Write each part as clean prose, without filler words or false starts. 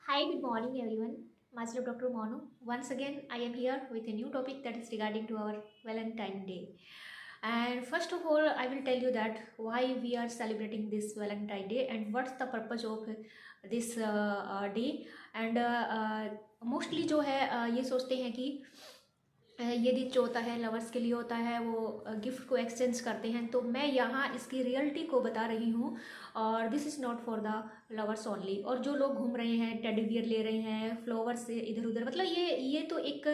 Hi, good morning everyone. Myself Dr. Monu. Once again, I am here with a new topic that is regarding to our Valentine Day. And first of all, I will tell you that why we are celebrating this Valentine Day and what's the purpose of this day. And mostly जो है ये सोचते हैं कि ये दिन जो होता है लवर्स के लिए होता है, वो गिफ्ट को एक्सचेंज करते हैं। तो मैं यहाँ इसकी रियलिटी को बता रही हूँ और this is not for the lovers only. और जो लोग घूम रहे हैं, टेडी बियर ले रहे हैं, फ्लावर्स से इधर उधर, मतलब ये तो एक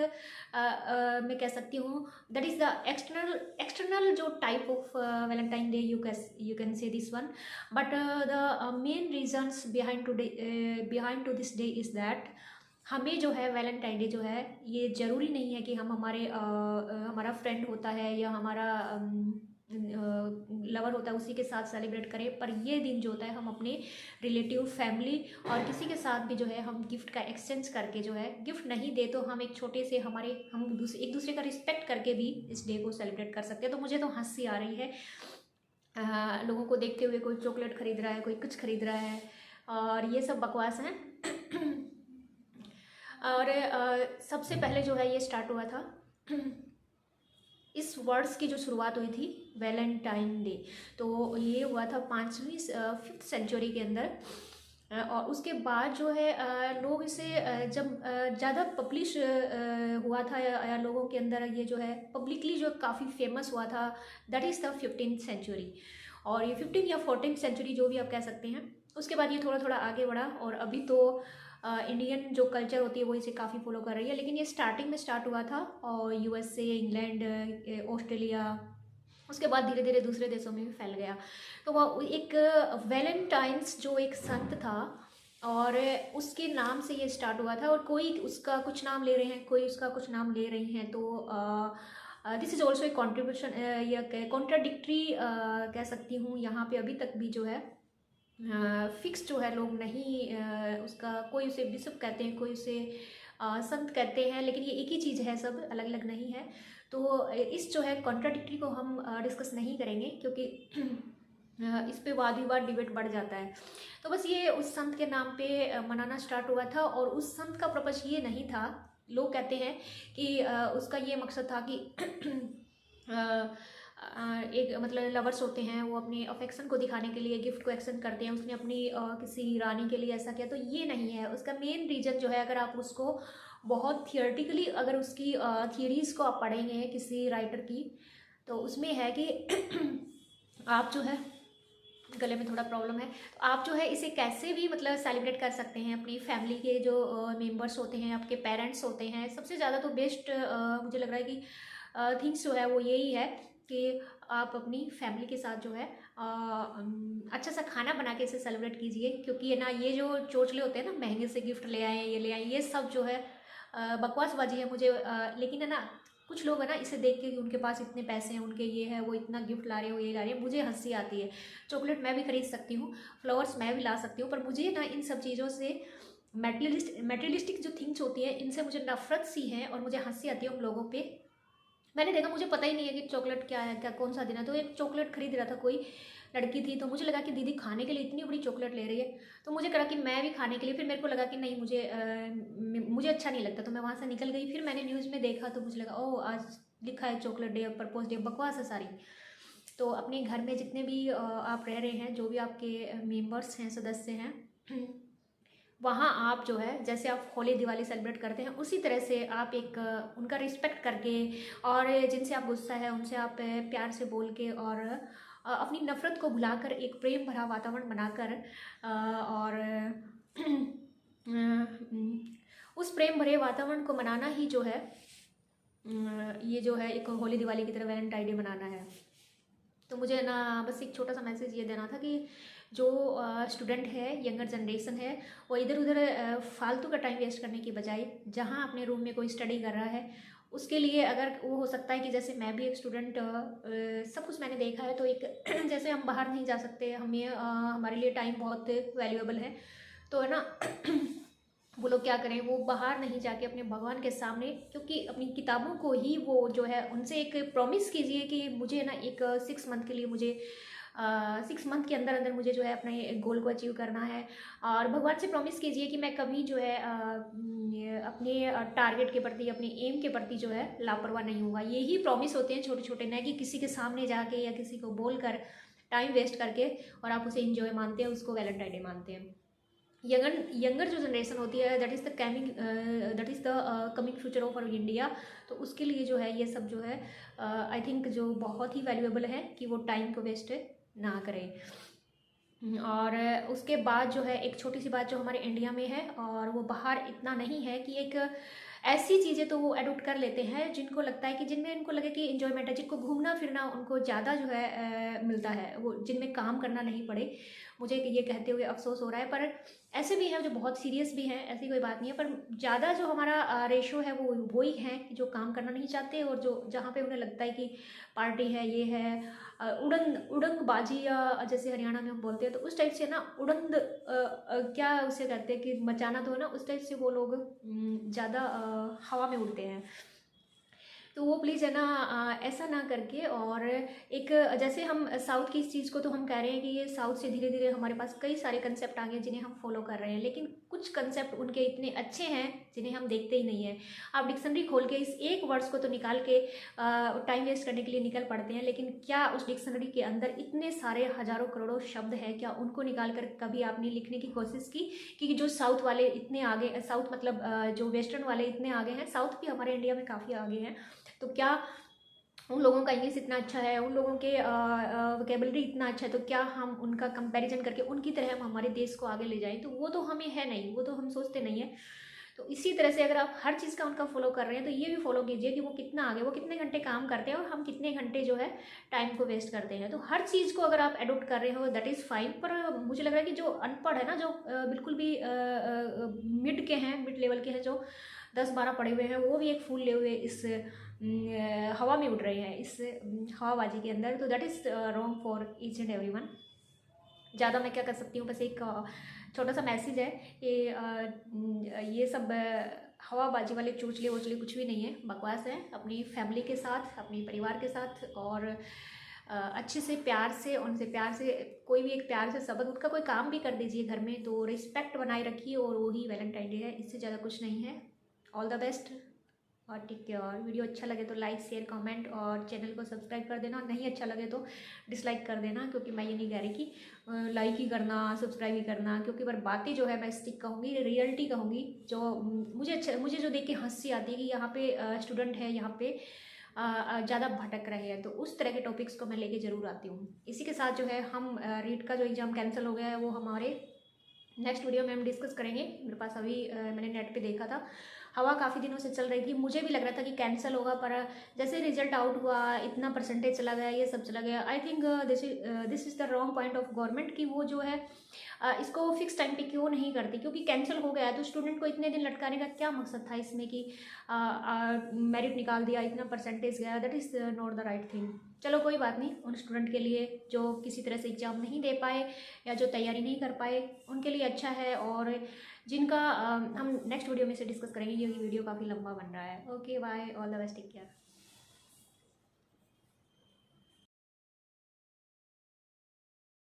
मैं कह सकती हूँ दैट इज़ द एक्सटर्नल जो type of Valentine day, you can say this one. But the main reasons behind to this day is that हमें जो है वैलेंटाइन डे जो है, ये ज़रूरी नहीं है कि हम हमारा फ्रेंड होता है या हमारा लवर होता है उसी के साथ सेलिब्रेट करें। पर ये दिन जो होता है हम अपने रिलेटिव, फैमिली और किसी के साथ भी जो है हम गिफ्ट का एक्सचेंज करके जो है, गिफ्ट नहीं दे तो हम एक छोटे से एक दूसरे का रिस्पेक्ट करके भी इस डे को सेलिब्रेट कर सकते हैं। तो मुझे तो हंसी आ रही है लोगों को देखते हुए, कोई चॉकलेट खरीद रहा है, कोई कुछ खरीद रहा है, और ये सब बकवास है। और सबसे पहले जो है ये स्टार्ट हुआ था इस वर्ड्स की जो शुरुआत हुई थी वैलेंटाइन डे, तो ये हुआ था 5वीं 5th सेंचुरी के अंदर। और उसके बाद जो है लोग इसे जब ज़्यादा पब्लिश हुआ था या लोगों के अंदर ये जो है पब्लिकली जो काफ़ी फेमस हुआ था, that is the 15th century. और ये 15 या 14th सेंचुरी जो भी आप कह सकते हैं। उसके बाद ये थोड़ा थोड़ा आगे बढ़ा और अभी तो इंडियन जो कल्चर होती है वो इसे काफ़ी फॉलो कर रही है। लेकिन ये स्टार्टिंग में स्टार्ट हुआ था और यूएसए, इंग्लैंड, ऑस्ट्रेलिया, उसके बाद धीरे धीरे दूसरे देशों में भी फैल गया। तो वह एक वैलेंटाइंस जो एक संत था और उसके नाम से ये स्टार्ट हुआ था। और कोई उसका कुछ नाम ले रहे हैं, कोई उसका कुछ नाम ले रही हैं। तो this is also a contribution या कॉन्ट्राडिक्ट्री कह सकती हूँ। यहाँ पे अभी तक भी जो है फिक्स जो है लोग नहीं उसका, कोई उसे बिशप कहते हैं, कोई उसे संत कहते हैं, लेकिन ये एक ही चीज़ है, सब अलग अलग नहीं है। तो इस जो है कॉन्ट्राडिक्टरी को हम डिस्कस नहीं करेंगे क्योंकि इस पे वाद विवाद डिबेट बढ़ जाता है। तो बस ये उस संत के नाम पे मनाना स्टार्ट हुआ था। और उस संत का पर्पस ये नहीं था, लोग कहते हैं कि उसका ये मकसद था कि एक मतलब लवर्स होते हैं वो अपने अफेक्शन को दिखाने के लिए गिफ्ट को एक्सचेंज करते हैं। उसने अपनी किसी रानी के लिए ऐसा किया, तो ये नहीं है। उसका मेन रीज़न जो है, अगर आप उसको बहुत थियोरेटिकली अगर उसकी थियरीज़ को आप पढ़ेंगे किसी राइटर की, तो उसमें है कि आप जो है, गले में थोड़ा प्रॉब्लम है, तो आप जो है इसे कैसे भी मतलब सेलिब्रेट कर सकते हैं। अपनी फैमिली के जो मेंबर्स होते हैं, आपके पेरेंट्स होते हैं, सबसे ज़्यादा तो बेस्ट मुझे लग रहा है कि थिंग्स जो है वो यही है कि आप अपनी फैमिली के साथ जो है अच्छा सा खाना बना के इसे सेलिब्रेट कीजिए। क्योंकि ये ना, ये जो चोचले होते हैं ना, महंगे से गिफ्ट ले आए, ये ले आए, ये सब जो है बकवासबाजी है। मुझे लेकिन है ना, कुछ लोग है ना इसे देख के कि उनके पास इतने पैसे हैं, उनके ये है, वो इतना गिफ्ट ला रहे हो, ये ला रहे हैं, मुझे हंसी आती है। चॉकलेट मैं भी खरीद सकती हूँ, फ्लावर्स मैं भी ला सकती हूँ, पर मुझे ना इन सब चीज़ों से मेटेरियलिस्टिक जो थिंग्स होती हैं इनसे मुझे नफरत सी है और मुझे हंसी आती है उन लोगों पे। मैंने देखा, मुझे पता ही नहीं है कि चॉकलेट क्या है, क्या कौन सा दिन है। तो एक चॉकलेट खरीद रहा था कोई लड़की थी, तो मुझे लगा कि दीदी खाने के लिए इतनी बड़ी चॉकलेट ले रही है, तो मुझे करा कि मैं भी खाने के लिए। फिर मेरे को लगा कि नहीं, मुझे अच्छा नहीं लगता, तो मैं वहाँ से निकल गई। फिर मैंने न्यूज़ में देखा तो मुझे लगा ओह, आज लिखा है चॉकलेट डे, प्रपोज डे, बकवास है सारी। तो अपने घर में जितने भी आप रह रहे हैं, जो भी आपके मेंबर्स हैं, सदस्य हैं, वहाँ आप जो है, जैसे आप होली दिवाली सेलिब्रेट करते हैं, उसी तरह से आप एक उनका रिस्पेक्ट करके, और जिनसे आप गुस्सा है उनसे आप प्यार से बोल के, और अपनी नफ़रत को भुलाकर एक प्रेम भरा वातावरण बनाकर और उस प्रेम भरे वातावरण को मनाना ही जो है, ये जो है एक होली दिवाली की तरह वैलेंटाइन डे मनाना है। तो मुझे ना बस एक छोटा सा मैसेज ये देना था कि जो स्टूडेंट है, यंगर जनरेशन है, वो इधर उधर फालतू का टाइम वेस्ट करने की बजाय, जहाँ अपने रूम में कोई स्टडी कर रहा है, उसके लिए अगर वो हो सकता है कि जैसे मैं भी एक स्टूडेंट, सब कुछ मैंने देखा है, तो एक जैसे हम बाहर नहीं जा सकते, हमें हमारे लिए टाइम बहुत वैल्यूएबल है, तो है ना वो लोग क्या करें, वो बाहर नहीं जाके अपने भगवान के सामने, क्योंकि अपनी किताबों को ही वो जो है, उनसे एक प्रॉमिस कीजिए कि मुझे ना एक 6 मंथ के लिए मुझे 6 मंथ के अंदर अंदर मुझे जो है अपने गोल को अचीव करना है। और भगवान से प्रॉमिस कीजिए कि मैं कभी जो है अपने टारगेट के प्रति, अपने एम के प्रति जो है लापरवाह नहीं होगा। यही प्रॉमिस होते हैं छोटे छोटे, न कि किसी के सामने जाके या किसी को बोलकर टाइम वेस्ट करके और आप उसे इंजॉय मानते हैं, उसको वैलेंटाइन डे मानते हैं। यंगर जो जनरेशन होती है, that is the coming future of our India. तो उसके लिए जो है ये सब जो है आई थिंक जो बहुत ही वैल्यूएबल है कि वो टाइम को वेस्ट ना करें। और उसके बाद जो है एक छोटी सी बात जो हमारे इंडिया में है और वो बाहर इतना नहीं है, कि एक ऐसी चीज़ें तो वो एडोप्ट कर लेते हैं जिनको लगता है कि जिनमें इनको लगे कि इन्जॉयमेंट है, जिनको घूमना फिरना उनको ज़्यादा जो है मिलता है, वो जिनमें काम करना नहीं पड़े। मुझे ये कहते हुए अफसोस हो रहा है, पर ऐसे भी हैं जो बहुत सीरियस भी हैं, ऐसी कोई बात नहीं है। पर ज़्यादा जो हमारा रेशो है वो ही है कि जो काम करना नहीं चाहते और जो जहाँ पे उन्हें लगता है कि पार्टी है, ये है, उड़ंगबाजी, या जैसे हरियाणा में हम बोलते हैं, तो उस टाइप से ना क्या उसे कहते हैं कि मचाना तो है ना, उस टाइप से वो लोग ज़्यादा हवा में उड़ते हैं। तो वो प्लीज़ है ना ऐसा ना करके, और एक जैसे हम साउथ की इस चीज़ को तो हम कह रहे हैं कि ये साउथ से धीरे धीरे हमारे पास कई सारे कंसेप्ट आ गए जिन्हें हम फॉलो कर रहे हैं, लेकिन कुछ कंसेप्ट उनके इतने अच्छे हैं जिन्हें हम देखते ही नहीं हैं। आप डिक्शनरी खोल के इस एक वर्ड्स को तो निकाल के टाइम वेस्ट करने के लिए निकल पड़ते हैं, लेकिन क्या उस डिक्शनरी के अंदर इतने सारे हजारों करोड़ों शब्द हैं, क्या उनको निकाल कर कभी आपने लिखने की कोशिश की कि जो साउथ वाले इतने आगे, साउथ मतलब जो वेस्टर्न वाले इतने आगे हैं, साउथ भी हमारे इंडिया में काफ़ी आगे हैं, तो क्या उन लोगों का इंग्लिश इतना अच्छा है, उन लोगों के वोकेबलरी इतना अच्छा है, तो क्या हम उनका कंपैरिजन करके उनकी तरह हम हमारे देश को आगे ले जाएं? तो वो तो हमें है नहीं, वो तो हम सोचते नहीं है। तो इसी तरह से अगर आप हर चीज़ का उनका फॉलो कर रहे हैं, तो ये भी फॉलो कीजिए कि वो कितना आगे, वो कितने घंटे काम करते हैं और हम कितने घंटे जो है टाइम को वेस्ट करते हैं। तो हर चीज़ को अगर आप एडोप्ट कर रहे हो दैट इज़ फाइन, पर मुझे लग रहा है कि जो अनपढ़ है ना, जो बिल्कुल भी मिड के हैं, मिड लेवल के हैं, जो 10-12 पढ़े हुए हैं, वो भी एक फूल ले हुए इस हवा में उड़ रहे हैं, इस हवाबाजी के अंदर। तो that is wrong for each and every one. ज़्यादा मैं क्या कर सकती हूँ, बस एक छोटा सा मैसेज है कि ये सब हवाबाजी वाले चोचले वोचले कुछ भी नहीं है, बकवास है। अपनी फैमिली के साथ, अपने परिवार के साथ और अच्छे से प्यार से, उनसे प्यार से कोई भी एक प्यार से शब्द, उनका कोई काम भी कर दीजिए घर में, तो रिस्पेक्ट बनाए रखिए, और वही वैलेंटाइन डे है, इससे ज़्यादा कुछ नहीं है। ऑल द बेस्ट और टेक केयर। वीडियो अच्छा लगे तो लाइक शेयर कमेंट और चैनल को सब्सक्राइब कर देना, नहीं अच्छा लगे तो डिसलाइक कर देना, क्योंकि मैं ये नहीं कह रही कि लाइक ही करना, सब्सक्राइब ही करना, क्योंकि पर बातें जो है मैं स्टिक कहूँगी, रियलिटी कहूँगी, जो मुझे जो देख के हंसी आती है कि यहाँ पे स्टूडेंट है, यहाँ पे ज़्यादा भटक रहे हैं, तो उस तरह के टॉपिक्स को मैं लेके ज़रूर आती हूँ। इसी के साथ जो है हम रीट का जो एग्ज़ाम कैंसिल हो गया है वो हमारे नेक्स्ट वीडियो में हम डिस्कस करेंगे। मेरे पास अभी मैंने नेट पे देखा था, हवा काफ़ी दिनों से चल रही थी, मुझे भी लग रहा था कि कैंसिल होगा, पर जैसे रिजल्ट आउट हुआ, इतना परसेंटेज चला गया, ये सब चला गया। I think this is the wrong point of government कि वो जो है इसको फिक्स टाइम पे क्यों नहीं करती, क्योंकि कैंसिल हो गया है तो स्टूडेंट को इतने दिन लटकाने का क्या मकसद था इसमें कि मेरिट निकाल दिया, इतना परसेंटेज गया, that is not the right thing. चलो कोई बात नहीं, उन स्टूडेंट के लिए जो किसी तरह से एग्ज़ाम नहीं दे पाए या जो तैयारी नहीं कर पाए उनके लिए अच्छा है, और जिनका हम नेक्स्ट वीडियो में से डिस्कस करेंगे, ये वीडियो काफ़ी लंबा बन रहा है। Okay bye, all the best, take care.